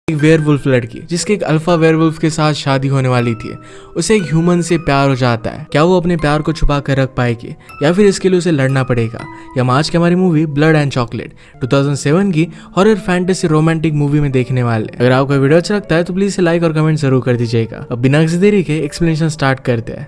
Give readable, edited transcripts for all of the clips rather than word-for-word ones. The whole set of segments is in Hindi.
एक वेयरवुल्फ लड़की जिसके एक अल्फा वेयरवुल्फ के साथ शादी होने वाली थी, उसे एक ह्यूमन से प्यार हो जाता है। क्या वो अपने प्यार को छुपा कर रख पाएगी या फिर इसके लिए उसे लड़ना पड़ेगा? ये हम आज की हमारी मूवी ब्लड एंड चॉकलेट 2007 की हॉरर फैंटेसी रोमांटिक मूवी में देखने वाले। अगर आपको वीडियो अच्छा लगता है तो प्लीज इसे लाइक और कमेंट जरूर कर दीजिएगा। अब बिना किसी देरी के एक्सप्लेनेशन स्टार्ट करते हैं।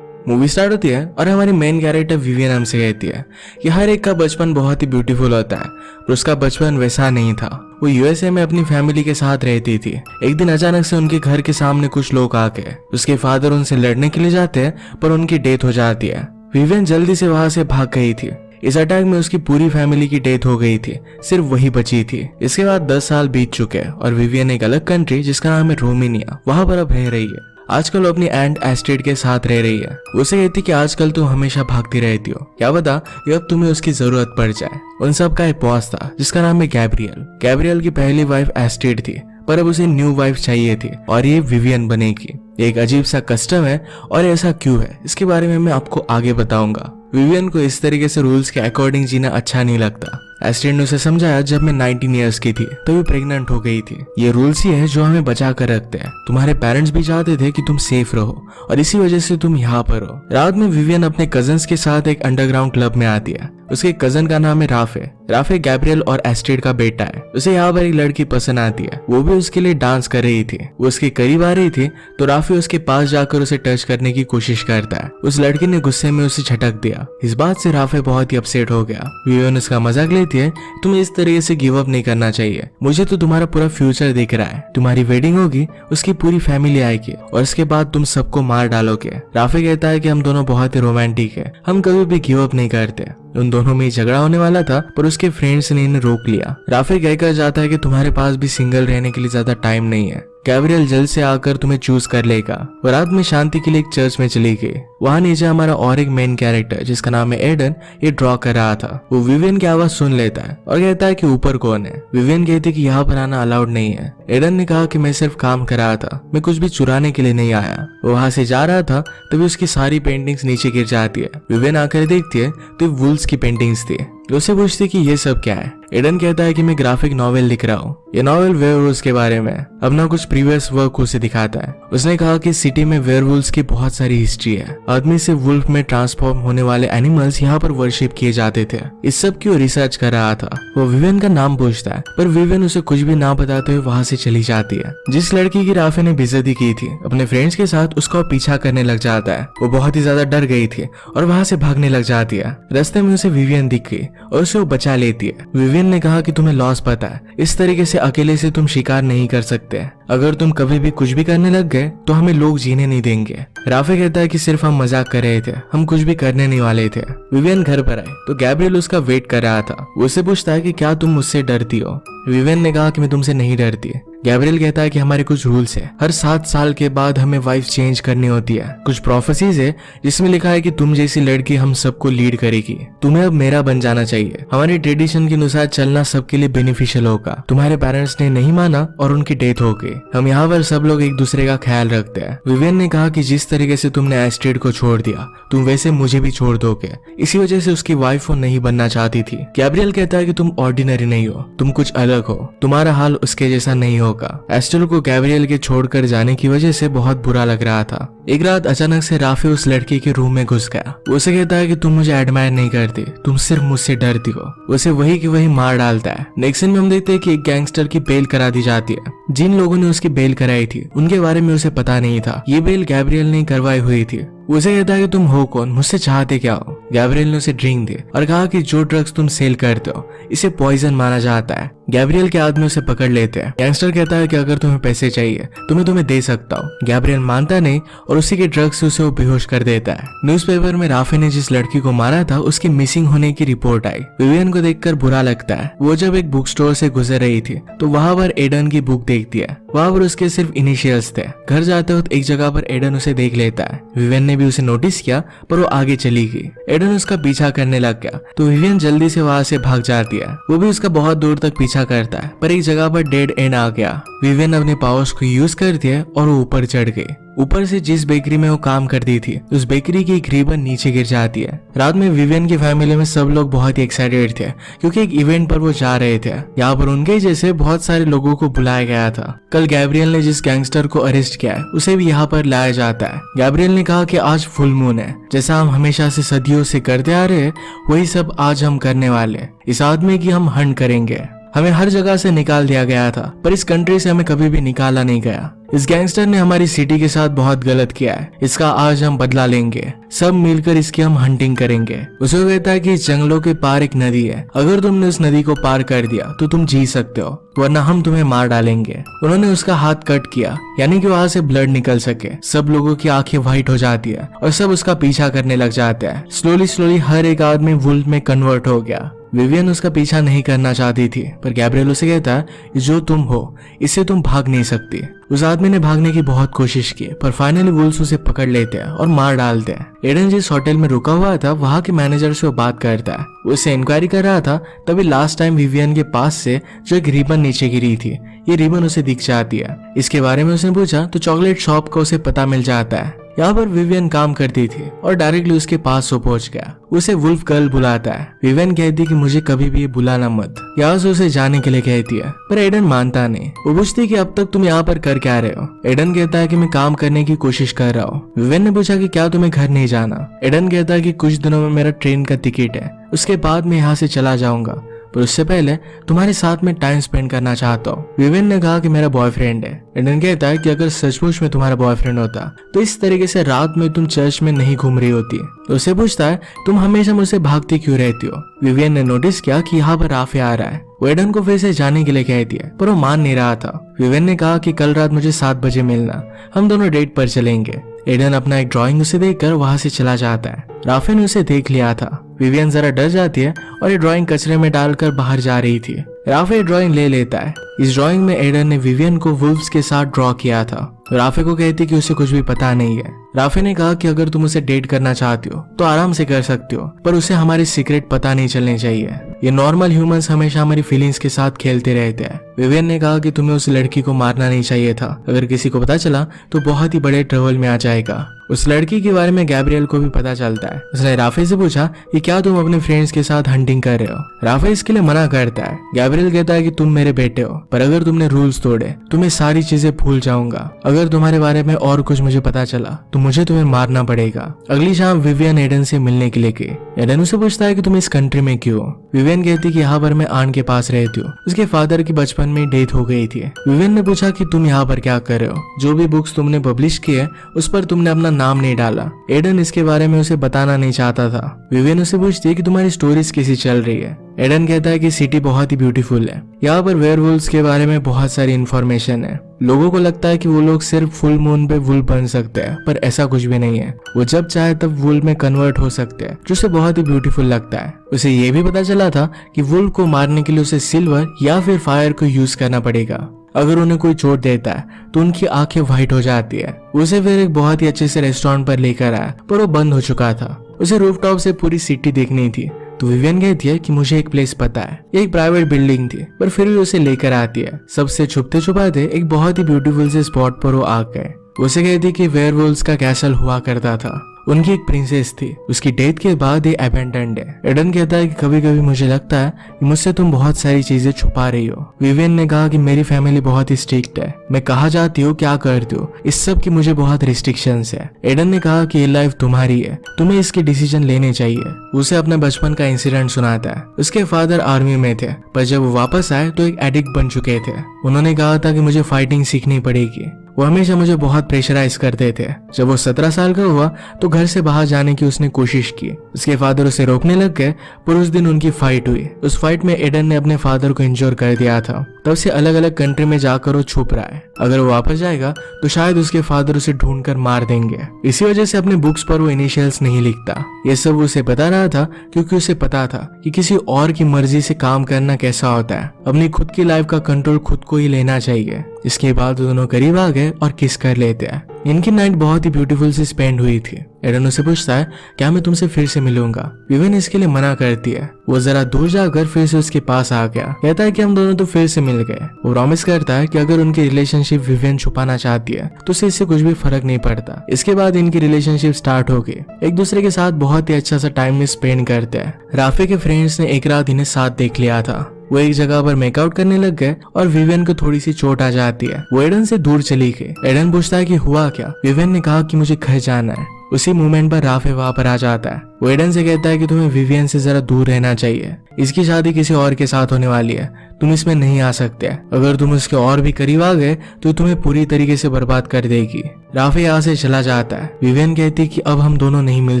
मूवी स्टार्ट होती है और हमारी मेन कैरेक्टर विवियन हमसे कहती है कि हर एक का बचपन बहुत ही ब्यूटीफुल होता है, पर उसका बचपन वैसा नहीं था। वो यूएसए में अपनी फैमिली के साथ रहती थी। एक दिन अचानक से उनके घर के सामने कुछ लोग आके उसके फादर उनसे लड़ने के लिए जाते हैं, पर उनकी डेथ हो जाती है। विवियन जल्दी से वहां से भाग गई थी। इस अटैक में उसकी पूरी फैमिली की डेथ हो गई थी, सिर्फ वही बची थी। इसके बाद 10 साल बीत चुके हैं और विवियन एक अलग कंट्री जिसका नाम है रोमानिया, वहां पर अब रह रही है। आजकल वो अपनी एंट एस्टेड के साथ रह रही है। उसे कहती कि आजकल तुम हमेशा भागती रहती हो, क्या पता अब तुम्हें उसकी जरूरत पड़ जाए। उन सब का एक बॉस था जिसका नाम है गैब्रियल। गैब्रियल की पहली वाइफ एस्टेड थी, पर अब उसे न्यू वाइफ चाहिए थी और ये विवियन बनेगी। एक अजीब सा कस्टम है और ऐसा क्यों है इसके बारे में मैं आपको आगे बताऊंगा। विवियन को इस तरीके से रूल्स के अकॉर्डिंग जीना अच्छा नहीं लगता। एस्टेड ने उसे समझाया जब मैं 19 ईयर्स की थी तो वो प्रेग्नेंट हो गई थी। ये रूल्स ही है जो हमें बचा कर रखते हैं। तुम्हारे पेरेंट्स भी चाहते थे कि तुम सेफ रहो और इसी वजह से तुम यहाँ पर हो। रात में विवियन अपने कजन्स के साथ एक अंडरग्राउंड क्लब में आती है। उसके कजन का नाम है राफे। राफे गैब्रियल और एस्टेड का बेटा है। उसे यहाँ पर एक लड़की पसंद आती है, वो भी उसके लिए डांस कर रही थी। वो उसके करीब आ रही थी तो राफे उसके पास जाकर उसे टच करने की कोशिश करता है। उस लड़की ने गुस्से में उसे झटक दिया। इस बात से राफे बहुत ही अपसेट हो गया। विवियन उसका मजाक लेती है, तुम्हें इस तरीके से गिव अप नहीं करना चाहिए, मुझे तो तुम्हारा पूरा फ्यूचर दिख रहा है। तुम्हारी वेडिंग होगी, उसकी पूरी फैमिली आएगी और इसके बाद तुम सबको मार डालोगे। राफे कहता है कि हम दोनों बहुत ही रोमांटिक है, हम कभी भी गिव अप नहीं करते। उन दोनों में झगड़ा होने वाला था पर उसके फ्रेंड्स ने इन्हें रोक लिया। राफे कहकर जाता है कि तुम्हारे पास भी सिंगल रहने के लिए ज्यादा टाइम नहीं है, गैब्रियल जल्द से आकर तुम्हें चूज कर लेगा। वो रात में शांति के लिए एक चर्च में चली गई। वहां नीचे हमारा और एक मेन कैरेक्टर जिसका नाम है एडन ये ड्रॉ कर रहा था। वो विवियन की आवाज सुन लेता है और कहता है कि ऊपर कौन है। विवियन कहती है कि यहाँ पर आना अलाउड नहीं है। एडन ने कहा कि मैं सिर्फ काम कर रहा था, मैं कुछ भी चुराने के लिए नहीं आया। वो वहां से जा रहा था तभी उसकी सारी पेंटिंग्स नीचे गिर जाती है। विवियन आकर देखती है तो वुल्स की पेंटिंग्स थी। उसे पूछती कि ये सब क्या है। एडन कहता है कि मैं ग्राफिक नॉवेल लिख रहा हूँ, ये नॉवेल वेयरवुल्व्स के बारे में। अपना कुछ प्रीवियस वर्क उसे दिखाता है। उसने कहा कि सिटी में वेयरवुल्व्स की बहुत सारी हिस्ट्री है। आदमी से वुल्फ में ट्रांसफॉर्म होने वाले एनिमल्स यहाँ पर वर्शिप किए जाते थे। इस सब की वो रिसर्च कर रहा था। वो विवियन का नाम पूछता है पर विवियन उसे कुछ भी ना बताते हुए वहां से चली जाती है। जिस लड़की की राफे ने बेइज्जती की थी अपने फ्रेंड्स के साथ, उसका पीछा करने लग जाता है। वो बहुत ही ज्यादा डर गई थी और वहां से भागने लग जाती है। रास्ते में उसे विवियन दिख गई और उसे वो बचा लेती है। विवियन ने कहा कि तुम्हें लॉस पता है, इस तरीके से अकेले से तुम शिकार नहीं कर सकते। अगर तुम कभी भी कुछ भी करने लग गए तो हमें लोग जीने नहीं देंगे। राफे कहता है कि सिर्फ हम मजाक कर रहे थे, हम कुछ भी करने नहीं वाले थे। विवियन घर पर आए तो गैब्रियल उसका वेट कर रहा था। वो उससे पूछता है कि क्या तुम मुझसे डरती हो। विवियन ने कहा कि मैं तुमसे नहीं डरती। गैब्रियल कहता है कि हमारे कुछ रूल्स है, हर 7 साल के बाद हमें वाइफ चेंज करनी होती है। कुछ प्रोफेसीज है जिसमें लिखा है कि तुम जैसी लड़की हम सबको लीड करेगी, तुम्हें अब मेरा बन जाना चाहिए। हमारी ट्रेडिशन के अनुसार चलना सबके लिए बेनिफिशियल होगा। तुम्हारे पेरेंट्स ने नहीं माना और उनकी डेथ हो गई। हम यहाँ पर सब लोग एक दूसरे का ख्याल रखते हैं। विवियन ने कहा कि जिस तरीके से तुमने एस्टेड को छोड़ दिया तुम वैसे मुझे भी छोड़ दोगे, इसी वजह से उसकी वाइफ वो नहीं बनना चाहती थी। गैब्रियल कहता है कि तुम ऑर्डिनरी नहीं हो, तुम कुछ अलग हो, तुम्हारा हाल उसके जैसा नहीं होगा। एस्टेड को गैब्रियल के छोड़कर जाने की वजह से बहुत बुरा लग रहा था। एक रात अचानक से राफे उस लड़की के रूम में घुस गया। उसे कहता है कि तुम मुझे एडमायर नहीं करती, तुम सिर्फ मुझसे डरती हो। उसे वही की वही मार डालता है। नेक्स्ट सीन में हम देखते हैं कि एक गैंगस्टर की बेल करा दी जाती है। जिन लोगों ने उसकी बेल कराई थी उनके बारे में उसे पता नहीं था। ये बेल गैब्रियल ने करवाई हुई थी। उसे कहता है कि तुम हो कौन, मुझसे चाहते क्या हो। गैब्रियल ने उसे ड्रिंक दी और कहा कि जो ड्रग्स तुम सेल करते हो इसे पॉइजन माना जाता है। गैब्रियल के आदमी उसे पकड़ लेते हैं। गैंगस्टर कहता है कि अगर तुम्हें पैसे चाहिए तो मैं तुम्हें दे सकता हूँ। गैब्रियल मानता नहीं और उसी के ड्रग्स से उसे वो बेहोश कर देता है। न्यूज़पेपर में राफे ने जिस लड़की को मारा था उसकी मिसिंग होने की रिपोर्ट आई। विवियन को देखकर बुरा लगता है। वो जब एक बुक स्टोर से गुजर रही थी तो वहां पर एडन की बुक देखती है। वहां पर उसके सिर्फ इनिशियल्स थे। घर जाते वक्त एक जगह पर एडन उसे देख लेता है। विवियन ने भी उसे नोटिस किया पर वो आगे चली गई। एडन उसका पीछा करने लग गया तो विवियन जल्दी से वहां से भाग जाती है। वो भी उसका बहुत दूर तक पीछा करता है पर एक जगह पर डेड एंड आ गया। विवियन अपने पावर्स को यूज करती है और वो ऊपर चढ़ गई। ऊपर से जिस बेकरी में वो काम करती थी उस बेकरी की एक रिबन नीचे गिर जाती है। रात में विवियन की फैमिली में सब लोग बहुत ही एक्साइटेड थे क्योंकि एक इवेंट पर वो जा रहे थे। यहाँ पर उनके जैसे बहुत सारे लोगों को बुलाया गया था। कल गैब्रियल ने जिस गैंगस्टर को अरेस्ट किया है उसे भी यहाँ पर लाया जाता है। गैब्रियल ने कहा कि आज फुल मून है, जैसा हम हमेशा से सदियों से करते आ रहे हैं वही सब आज हम करने वाले। इस आदमी की हम हंट करेंगे। हमें हर जगह से निकाल दिया गया था पर इस कंट्री से हमें कभी भी निकाला नहीं गया। इस गैंगस्टर ने हमारी सिटी के साथ बहुत गलत किया है, इसका आज हम बदला लेंगे। सब मिलकर इसकी हम हंटिंग करेंगे। उसे कहता है कि इस जंगलों के पार एक नदी है, अगर तुमने उस नदी को पार कर दिया तो तुम जी सकते हो, वरना हम तुम्हें मार डालेंगे। उन्होंने उसका हाथ कट किया यानी कि वहां से ब्लड निकल सके। सब लोगों की आंखें व्हाइट हो जाती है और सब उसका पीछा करने लग जाते हैं। स्लोली हर एक आदमी वुल्फ में कन्वर्ट हो गया। विवियन उसका पीछा नहीं करना चाहती थी पर गैब्रियल उसे कहता है जो तुम हो इससे तुम भाग नहीं सकती। उस आदमी ने भागने की बहुत कोशिश की पर फाइनली वुल्फ उसे पकड़ लेते हैं और मार डालते हैं। एडन जिस होटल में रुका हुआ था वहां के मैनेजर से वो बात करता है। वो उससे इंक्वायरी कर रहा था तभी लास्ट टाइम विवियन के पास से जो एक रिबन नीचे गिरी थी ये रिबन उसे दिख जाती है। इसके बारे में उसने पूछा तो चॉकलेट शॉप का उसे पता मिल जाता है। यहाँ पर विवियन काम करती थी और डायरेक्टली उसके पास वो पहुंच गया। उसे वुल्फ गर्ल बुलाता है। विवियन कहती कि मुझे कभी भी बुलाना मत। यहाँ से उसे जाने के लिए कहती है पर एडन मानता नहीं। वो पूछती कि अब तक तुम यहाँ पर कर क्या रहे हो। एडन कहता है कि मैं काम करने की कोशिश कर रहा हूँ। विवियन ने पूछा कि क्या तुम्हें घर नहीं जाना। एडन कहता है कि कुछ दिनों में मेरा ट्रेन का टिकट है, उसके बाद मैं यहाँ से चला जाऊंगा पर उससे पहले तुम्हारे साथ में टाइम स्पेंड करना चाहता हूँ। विवियन ने कहा कि मेरा बॉयफ्रेंड है। एडन कहता है कि अगर सचमुच में तुम्हारा बॉयफ्रेंड होता तो इस तरीके से रात में तुम चर्च में नहीं घूम रही होती। तो उसे पूछता है तुम हमेशा मुझसे भागती क्यों रहती हो। विवियन ने नोटिस किया कि यहाँ पर राफे आ रहा है। वो एडन को फिर से जाने के लिए कहती है पर वो मान नहीं रहा था। विवियन ने कहा कि कल रात मुझे 7 बजे मिलना, हम दोनों डेट पर चलेंगे। एडन अपना एक ड्राइंग उसे देखकर वहां से चला जाता है। राफे ने उसे देख लिया था। विवियन जरा डर जाती है और ये ड्राइंग कचरे में डालकर बाहर जा रही थी। राफे ड्राइंग ले लेता है। इस ड्राइंग में एडन ने विवियन को वुल्फ्स के साथ ड्रॉ किया था। राफे को कहती कि उसे कुछ भी पता नहीं है। राफे ने कहा कि अगर तुम उसे डेट करना चाहती हो तो आराम से कर सकती हो पर उसे हमारी सीक्रेट पता नहीं चलनी चाहिए। ये नॉर्मल ह्यूमंस हमेशा हमारी फीलिंग्स के साथ खेलते रहते हैं। विवियन ने कहा कि तुम्हें उस लड़की को मारना नहीं चाहिए था, अगर किसी को पता चला तो बहुत ही बड़े ट्रबल में आ जाएगा। उस लड़की के बारे में गैब्रियल को भी पता चलता है। उसने राफे से पूछा कि क्या तुम अपने फ्रेंड्स के साथ हंटिंग कर रहे हो। राफे इसके लिए मना करता है। गैब्रियल कहता है कि तुम मेरे बेटे हो पर अगर तुमने रूल्स तोड़े तो मैं सारी चीजें भूल जाऊंगा। अगर तुम्हारे बारे में और कुछ मुझे पता चला तो मुझे तुम्हें मारना पड़ेगा। अगली शाम विवियन एडन से मिलने के लिए गई। एडन उसे पूछता है कि तुम इस कंट्री में क्यों हो। विवियन कहती कि यहाँ पर मैं आन के पास रहती हूँ, उसके फादर की बचपन में डेथ हो गई थी। विवियन ने पूछा कि तुम यहाँ पर क्या कर रहे हो, जो भी बुक्स तुमने पब्लिश की है उस पर तुमने अपना नाम नहीं डाला। एडन इसके बारे में उसे बताना नहीं चाहता था। विवियन उसे पूछती है कि तुम्हारी स्टोरीज कैसी चल रही है। एडन कहता है कि सिटी बहुत ही ब्यूटीफुल है, यहाँ पर वेयरवुल्व्स के बारे में बहुत सारी इन्फॉर्मेशन है। लोगों को लगता है कि वो लोग सिर्फ फुल मून पे वुल्फ बन सकते हैं पर ऐसा कुछ भी नहीं है। वो जब चाहे तब वुल्फ में कन्वर्ट हो सकते हैं, जो उसे बहुत ही ब्यूटीफुल लगता है। उसे ये भी पता चला था कि वुल्फ को मारने के लिए उसे सिल्वर या फिर फायर को यूज करना पड़ेगा। अगर उन्हें कोई चोट देता है तो उनकी आंखें व्हाइट हो जाती है। उसे फिर एक बहुत ही अच्छे से रेस्टोरेंट पर लेकर आया पर वो बंद हो चुका था। उसे रूफटॉप से पूरी सिटी देखनी थी तो विवियन कहती है कि मुझे एक प्लेस पता है। ये एक प्राइवेट बिल्डिंग थी पर फिर भी उसे लेकर आती है। सबसे छुपते छुपाते एक बहुत ही ब्यूटीफुल से स्पॉट पर वो आ गए। उसे कहती कि वेयरवुल्व्स का कैसल हुआ करता था, उनकी एक प्रिंसेस थी, उसकी डेथ के बाद ये अबैंडन्ड है। एडन कहता है कि कभी कभी मुझे लगता है कि मुझसे तुम बहुत सारी चीजें छुपा रही हो। विवियन ने कहा कि मेरी फैमिली बहुत ही स्ट्रिक्ट है, मैं कहाँ जाती हूँ क्या करती हूँ इस सब की मुझे बहुत रिस्ट्रिक्शंस है। एडन ने कहा कि ये लाइफ तुम्हारी है, तुम्हें इसके डिसीजन लेने चाहिए। उसे अपने बचपन का इंसिडेंट सुनाता है। उसके फादर आर्मी में थे पर जब वो वापस आए तो एक एडिक्ट बन चुके थे। उन्होंने कहा था कि मुझे फाइटिंग सीखनी पड़ेगी। वो हमेशा मुझे बहुत प्रेशराइज करते थे। जब वो 17 साल का हुआ तो घर से बाहर जाने की उसने कोशिश की। उसके फादर उसे रोकने लग गए पर उस दिन उनकी फाइट हुई। उस फाइट में एडन ने अपने फादर को इंजोर कर दिया था। तब से अलग अलग कंट्री में जाकर वो छुप रहा है। अगर वो वापस जाएगा तो शायद उसके फादर उसे ढूंढकर मार देंगे। इसी वजह से अपने बुक्स पर वो इनिशियल्स नहीं लिखता। ये सब उसे बता रहा था क्योंकि उसे पता था कि किसी और की मर्जी से काम करना कैसा होता है। अपनी खुद की लाइफ का कंट्रोल खुद को ही लेना चाहिए। इसके बाद दोनों करीब आ गए और किस कर लेते हैं। इनकी नाइट बहुत ही ब्यूटीफुल से स्पेंड हुई थी। एडन उसे पूछता है क्या मैं तुमसे फिर से मिलूंगा। विवियन इसके लिए मना करती है। वो जरा दूर जाकर फिर से उसके पास आ गया, कहता है कि हम दोनों तो फिर से मिल गए। वो प्रॉमिस करता है कि अगर उनकी रिलेशनशिप विवियन छुपाना चाहती है तो उसे इससे कुछ भी फर्क नहीं पड़ता। इसके बाद इनकी रिलेशनशिप स्टार्ट हो गई। एक दूसरे के साथ बहुत ही अच्छा सा टाइम स्पेंड करते हैं। राफे के फ्रेंड्स ने एक रात इन्हें साथ देख लिया था। वो एक जगह पर मेकआउट करने लग गए और विवियन को थोड़ी सी चोट आ जाती है। वो एडन से दूर चली गई। एडन पूछता है कि हुआ क्या। विवियन ने कहा कि मुझे घर जाना है। उसी मोमेंट पर राफे वहां पर आ जाता है। वो एडन से कहता है कि तुम्हें विवियन से जरा दूर रहना चाहिए। इसकी शादी किसी और के साथ होने वाली है, तुम इसमें नहीं आ सकते। अगर तुम उसके और भी करीब आ गए तो तुम्हें पूरी तरीके से बर्बाद कर देगी। राफे यहाँ से चला जाता है। विवियन कहती है कि अब हम दोनों नहीं मिल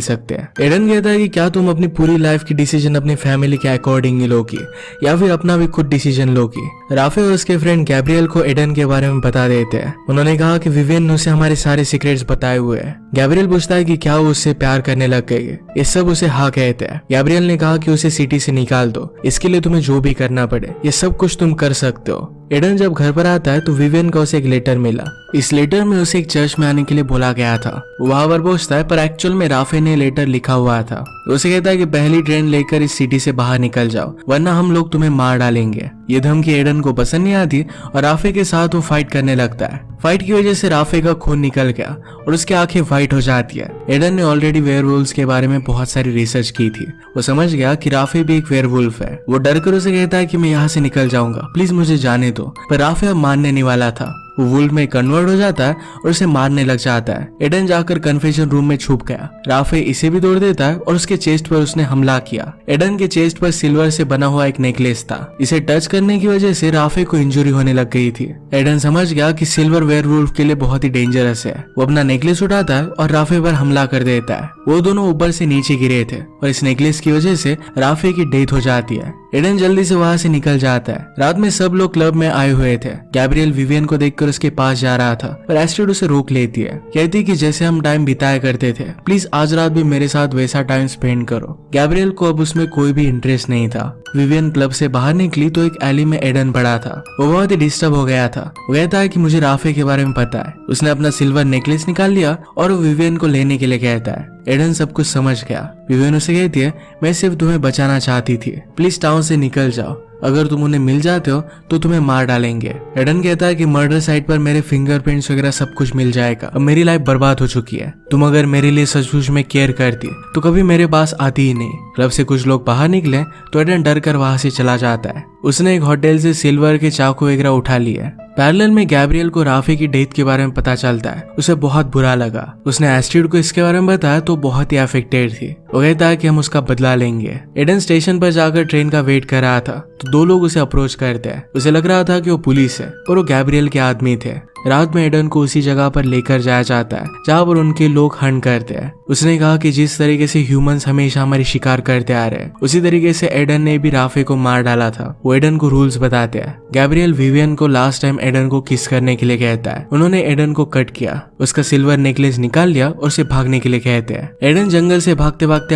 सकते। एडन कहता है कि क्या तुम अपनी पूरी लाइफ की डिसीजन अपनी फैमिली के अकॉर्डिंग ही लोगी या फिर अपना भी खुद डिसीजन लोगी। राफे और उसके फ्रेंड गैब्रियल को एडन के बारे में बता देते हैं। उन्होंने कहा कि विवियन ने उसे हमारे सारे सीक्रेट्स बताए हुए हैं। गैब्रियल पूछता है कि क्या वो उससे प्यार करने लग गई है। ये सब उसे हाँ कहते हैं। गैब्रियल ने कहा कि उसे सिटी से निकाल दो, इसके लिए तुम्हें जो भी करना पड़े ये सब कुछ तुम कर सकते हो। एडन जब घर पर आता है तो विवियन को उसे एक लेटर मिला। इस लेटर में उसे एक चर्च में आने के लिए बोला गया था। वो वहां पर पहुंचता है पर एक्चुअल में राफे ने लेटर लिखा हुआ था। उसे कहता है कि पहली ट्रेन लेकर इस सिटी से बाहर निकल जाओ वरना हम लोग तुम्हें मार डालेंगे। ये धमकी एडन को पसंद नहीं आती और राफे के साथ वो फाइट करने लगता है। फाइट की वजह से राफे का खून निकल गया और उसकी आंखें व्हाइट हो जाती है। एडन ने ऑलरेडी वेयरवुल्व्स के बारे में बहुत सारी रिसर्च की थी। वो समझ गया कि राफे भी एक वेयरवुल्फ है। वो डरकर उसे कहता है कि मैं यहाँ से निकल जाऊंगा, प्लीज मुझे जाने दो। पर राफे अब मानने नहीं वाला था। वो वुल्फ में कन्वर्ट हो जाता है और उसे मारने लग जाता है। एडन जाकर कन्फेशन रूम में छुप गया। राफे इसे भी तोड़ देता है और उसके चेस्ट पर उसने हमला किया। एडन के चेस्ट पर सिल्वर से बना हुआ एक नेकलेस था। इसे टच करने की वजह से राफे को इंजरी होने लग गई थी। एडन समझ गया कि सिल्वर वेयरवुल्फ के लिए बहुत ही डेंजरस है। वो अपना नेकलेस उठाता है और राफे पर हमला कर देता है। वो दोनों ऊपर से नीचे गिरे थे और इस नेकलेस की वजह से राफे की डेथ हो जाती है। एडन जल्दी से वहां से निकल जाता है। रात में सब लोग क्लब में आए हुए थे। गैब्रियल विवियन को देखकर उसके पास जा रहा था पर एस्ट्रिड उसे रोक लेती है। कहती कि जैसे हम टाइम बिताया करते थे, प्लीज आज रात भी मेरे साथ वैसा टाइम स्पेंड करो। गैब्रियल को अब उसमें कोई भी इंटरेस्ट नहीं था। विवियन क्लब से बाहर निकली तो एक एली में एडन पड़ा था। वो बहुत ही डिस्टर्ब हो गया था। वो कहता है कि मुझे राफे के बारे में पता है। उसने अपना सिल्वर नेकलेस निकाल लिया और वो विवियन को लेने के लिए कहता है। एडन सब कुछ समझ गया। विवियन उसे कहती है मैं सिर्फ तुम्हें बचाना चाहती थी, प्लीज टाउन से निकल जाओ, अगर तुम उन्हें मिल जाते हो तो तुम्हें मार डालेंगे। एडन कहता है कि मर्डर साइट पर मेरे फिंगरप्रिंट्स वगैरह सब कुछ मिल जाएगा। अब मेरी लाइफ बर्बाद हो चुकी है। तुम अगर मेरे लिए सचमुच में केयर करती तो कभी मेरे पास आती ही नहीं। क्लब से कुछ लोग बाहर निकले तो एडन डर कर वहां से चला जाता है। उसने एक होटल से सिल्वर के चाकू वगैरह उठा लिए। पैरेलल में गैब्रियल को राफे की डेथ के बारे में पता चलता है। उसे बहुत बुरा लगा। उसने एस्ट्रिड को इसके बारे में बताया तो बहुत ही अफेक्टेड थी। वो कहता है कि हम उसका बदला लेंगे। एडन स्टेशन पर जाकर ट्रेन का वेट कर रहा था तो दो लोग उसे अप्रोच करते हैं। उसे लग रहा था कि वो पुलिस है और वो गैब्रियल के आदमी थे। रात में एडन को उसी जगह पर लेकर जाया जाता है जहाँ पर उनके लोग हंट करते हैं। उसने कहा कि जिस तरीके से ह्यूमंस हमेशा हमारी शिकार करते आ रहे हैं उसी तरीके से एडन ने भी राफे को मार डाला था। वो एडन को रूल्स बताते हैं। गैब्रियल विवियन को लास्ट टाइम एडन को किस करने के लिए कहता है। उन्होंने एडन को कट किया, उसका सिल्वर नेकलेस निकाल लिया और उसे भागने के लिए कहते हैं। एडन जंगल से भागते भागते